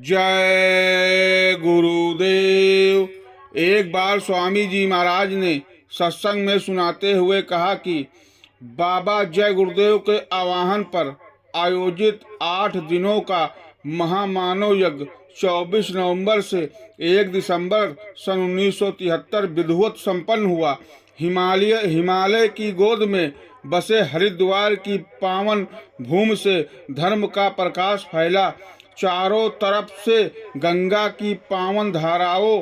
जय गुरुदेव। एक बार स्वामी जी महाराज ने सत्संग में सुनाते हुए कहा कि बाबा जय गुरुदेव के आह्वान पर आयोजित 8 दिनों का महामानव यज्ञ 24 नवंबर से 1 दिसंबर सन 1973 विधिवत संपन्न हुआ। हिमालय की गोद में बसे हरिद्वार की पावन भूमि से धर्म का प्रकाश फैला। चारों तरफ से गंगा की पावन धाराओं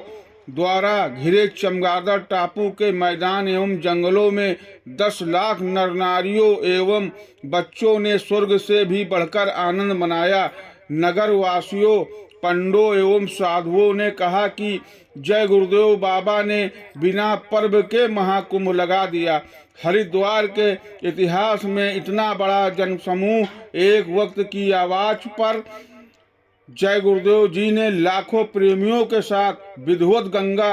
द्वारा घिरे चमगादड़ टापू के मैदान एवं जंगलों में 10 लाख नर नारियों एवं बच्चों ने स्वर्ग से भी बढ़कर आनंद मनाया। नगर वासियों, पंडों एवं साधुओं ने कहा कि जय गुरुदेव बाबा ने बिना पर्व के महाकुंभ लगा दिया। हरिद्वार के इतिहास में इतना बड़ा जनसमूह एक वक्त की आवाज पर जय गुरुदेव जी ने लाखों प्रेमियों के साथ विधिवत गंगा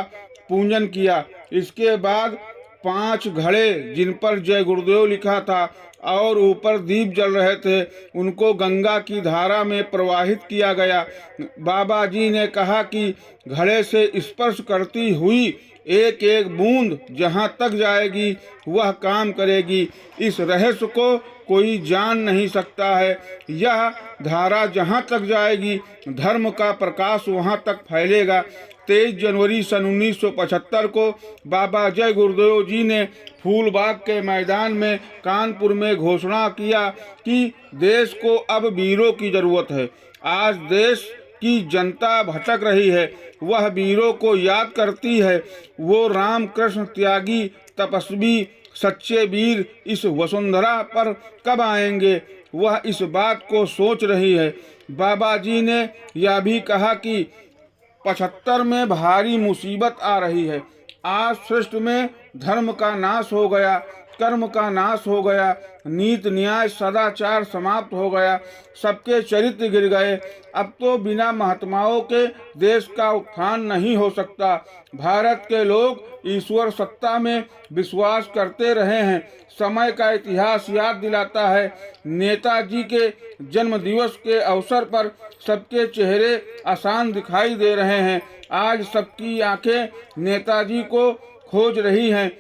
पूजन किया। इसके बाद 5 घड़े जिन पर जय गुरुदेव लिखा था और ऊपर दीप जल रहे थे, उनको गंगा की धारा में प्रवाहित किया गया। बाबा जी ने कहा कि घड़े से स्पर्श करती हुई एक एक बूंद जहाँ तक जाएगी वह काम करेगी। इस रहस्य को कोई जान नहीं सकता है। यह धारा जहाँ तक जाएगी धर्म का प्रकाश वहाँ तक फैलेगा। 23 जनवरी सन 1975 को बाबा जय गुरुदेव जी ने फूलबाग के मैदान में कानपुर में घोषणा किया कि देश को अब वीरों की जरूरत है। आज देश की जनता भटक रही है, वह वीरों को याद करती है। वो राम कृष्ण त्यागी तपस्वी सच्चे वीर इस वसुंधरा पर कब आएंगे, वह इस बात को सोच रही है। बाबा जी ने यह भी कहा कि 75 में भारी मुसीबत आ रही है। आज सृष्टि में धर्म का नाश हो गया, कर्म का नाश हो गया, नीति न्याय सदाचार समाप्त हो गया, सबके चरित्र गिर गए। अब तो बिना महात्माओं के देश का उत्थान नहीं हो सकता। भारत के लोग ईश्वर सत्ता में विश्वास करते रहे हैं। समय का इतिहास याद दिलाता है। नेताजी के जन्म दिवस के अवसर पर सबके चेहरे आसान दिखाई दे रहे हैं। आज सबकी आंखें नेताजी को खोज रही हैं,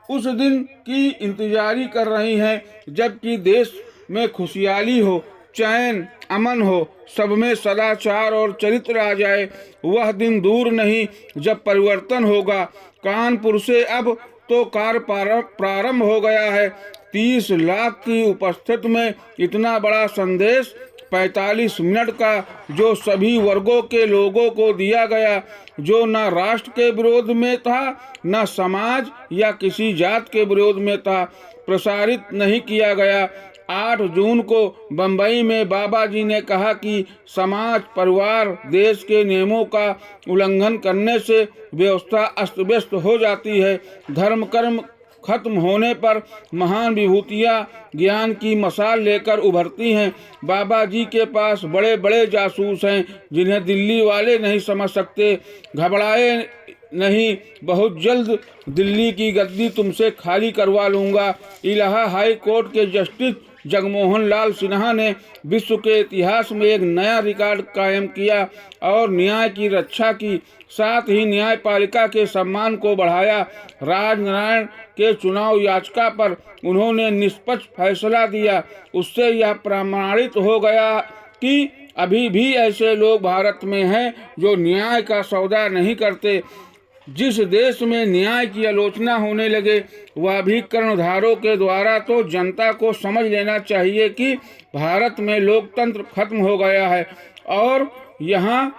उस दिन की इंतजारी कर रही हैं जबकि देश में खुशहाली हो, चैन अमन हो, सब में सदाचार और चरित्र आ जाए। वह दिन दूर नहीं जब परिवर्तन होगा। कानपुर से अब तो कार्य प्रारंभ हो गया है। 30 लाख की उपस्थिति में इतना बड़ा संदेश 45 मिनट का जो सभी वर्गों के लोगों को दिया गया, जो न राष्ट्र के विरोध में था, न समाज या किसी जात के विरोध में था, प्रसारित नहीं किया गया। 8 जून को बंबई में बाबा जी ने कहा कि समाज, परिवार, देश के नियमों का उल्लंघन करने से व्यवस्था अस्त व्यस्त हो जाती है। धर्म कर्म खत्म होने पर महान विभूतियां ज्ञान की मशाल लेकर उभरती हैं। बाबा जी के पास बड़े बड़े जासूस हैं जिन्हें दिल्ली वाले नहीं समझ सकते। घबराए नहीं, बहुत जल्द दिल्ली की गद्दी तुमसे खाली करवा लूंगा। इलाहा हाई कोर्ट के जस्टिस जगमोहन लाल सिन्हा ने विश्व के इतिहास में एक नया रिकॉर्ड कायम किया और न्याय की रक्षा की, साथ ही न्यायपालिका के सम्मान को बढ़ाया। राजनारायण के चुनाव याचिका पर उन्होंने निष्पक्ष फैसला दिया। उससे यह प्रमाणित हो गया कि अभी भी ऐसे लोग भारत में हैं जो न्याय का सौदा नहीं करते। जिस देश में न्याय की आलोचना होने लगे वह भी कर्णधारों के द्वारा, तो जनता को समझ लेना चाहिए कि भारत में लोकतंत्र खत्म हो गया है और यहाँ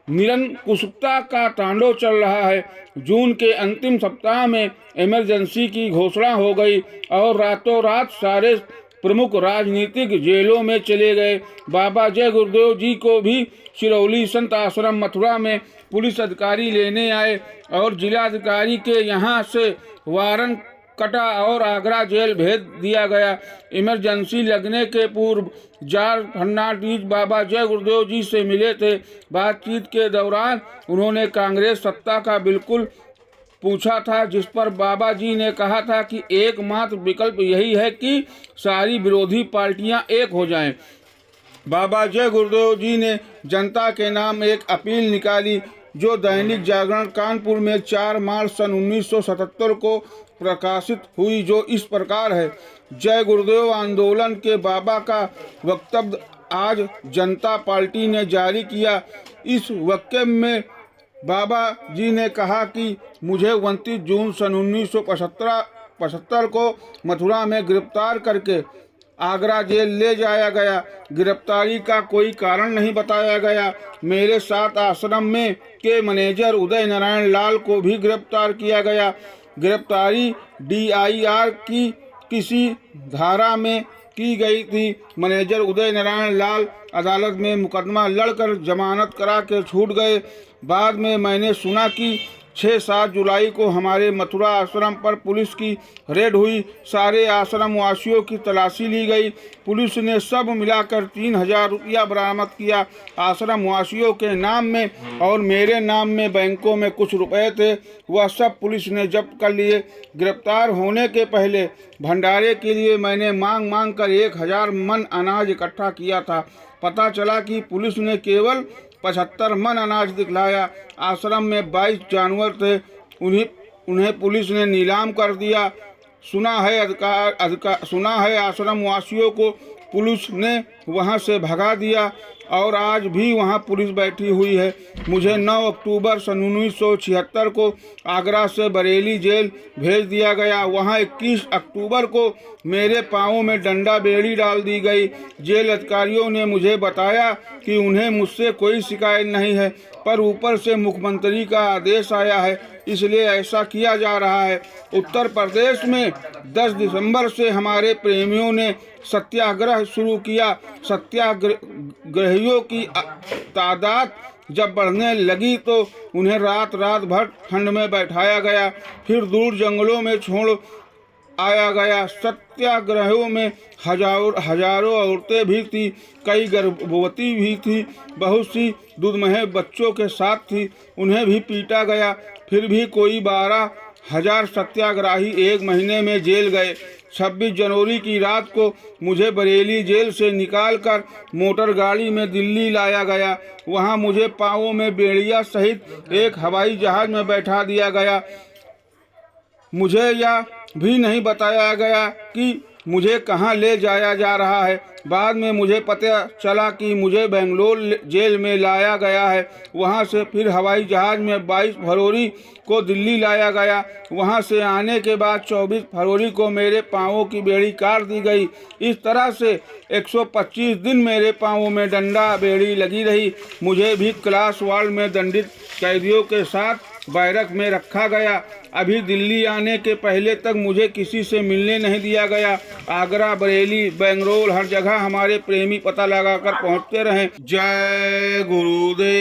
निरंकुशता का तांडव चल रहा है। जून के अंतिम सप्ताह में इमरजेंसी की घोषणा हो गई और रातों रात सारे प्रमुख राजनीतिक जेलों में चले गए। बाबा जय गुरुदेव जी को भी सिरौली संत आश्रम मथुरा में पुलिस अधिकारी लेने आए और जिलाधिकारी के यहाँ से वारंट कटा और आगरा जेल भेज दिया गया। इमरजेंसी लगने के पूर्व जॉर्ज फर्नांडिस बाबा जय गुरुदेव जी से मिले थे। बातचीत के दौरान उन्होंने कांग्रेस सत्ता का बिल्कुल पूछा था, जिस पर बाबा जी ने कहा था कि एकमात्र विकल्प यही है कि सारी विरोधी पार्टियां एक हो जाएं। बाबा जय गुरुदेव जी ने जनता के नाम एक अपील निकाली जो दैनिक जागरण कानपुर में 4 मार्च सन 1977 को प्रकाशित हुई, जो इस प्रकार है। जय गुरुदेव आंदोलन के बाबा का वक्तव्य आज जनता पार्टी ने जारी किया। इस वक्तव्य में बाबा जी ने कहा कि मुझे 29 जून सन 1975 को मथुरा में गिरफ्तार करके आगरा जेल ले जाया गया। गिरफ्तारी का कोई कारण नहीं बताया गया। मेरे साथ आश्रम में के मैनेजर उदय नारायण लाल को भी गिरफ्तार किया गया। गिरफ्तारी DIR की किसी धारा में की गई थी। मैनेजर उदय नारायण लाल अदालत में मुकदमा लड़कर जमानत करा के छूट गए। बाद में मैंने सुना कि 6-7 जुलाई को हमारे मथुरा आश्रम पर पुलिस की रेड हुई। सारे आश्रम वासियों की तलाशी ली गई। पुलिस ने सब मिलाकर 3000 रुपया बरामद किया। आश्रम वासियों के नाम में और मेरे नाम में बैंकों में कुछ रुपए थे, वह सब पुलिस ने जब्त कर लिए। गिरफ्तार होने के पहले भंडारे के लिए मैंने मांग कर 1000 मन अनाज इकट्ठा किया था। पता चला कि पुलिस ने केवल 75 मन अनाज दिखलाया। आश्रम में 22 जानवर थे, उन्हें पुलिस ने नीलाम कर दिया। सुना है आश्रम वासियों को पुलिस ने वहां से भगा दिया और आज भी वहां पुलिस बैठी हुई है। मुझे 9 अक्टूबर सन 1976 को आगरा से बरेली जेल भेज दिया गया। वहां 21 अक्टूबर को मेरे पाँवों में डंडा बेड़ी डाल दी गई। जेल अधिकारियों ने मुझे बताया कि उन्हें मुझसे कोई शिकायत नहीं है, पर ऊपर से मुख्यमंत्री का आदेश आया है, इसलिए ऐसा किया जा रहा है। उत्तर प्रदेश में 10 दिसंबर से हमारे प्रेमियों ने सत्याग्रह शुरू किया। सत्याग्रहियों की तादाद जब बढ़ने लगी तो उन्हें रात भर ठंड में बैठाया गया, फिर दूर जंगलों में छोड़ आया गया। सत्याग्रहियों में हजारों औरतें भी थी, कई गर्भवती भी थी, बहुत सी दूधमहे बच्चों के साथ थी, उन्हें भी पीटा गया। फिर भी कोई 12,000 सत्याग्रही 1 महीने में जेल गए। 26 जनवरी की रात को मुझे बरेली जेल से निकालकर मोटर गाड़ी में दिल्ली लाया गया। वहां मुझे पाँवों में बेड़िया सहित एक हवाई जहाज में बैठा दिया गया। मुझे यह भी नहीं बताया गया कि मुझे कहां ले जाया जा रहा है। बाद में मुझे पता चला कि मुझे बेंगलोर जेल में लाया गया है। वहां से फिर हवाई जहाज में 22 फरवरी को दिल्ली लाया गया। वहां से आने के बाद 24 फरवरी को मेरे पाँवों की बेड़ी काट दी गई। इस तरह से 125 दिन मेरे पाँवों में डंडा बेड़ी लगी रही। मुझे भी क्लास वार्ड में दंडित कैदियों के साथ बैरक में रखा गया। अभी दिल्ली आने के पहले तक मुझे किसी से मिलने नहीं दिया गया। आगरा, बरेली, बेंगलोर हर जगह हमारे प्रेमी पता लगाकर पहुंचते रहे। जय गुरुदेव।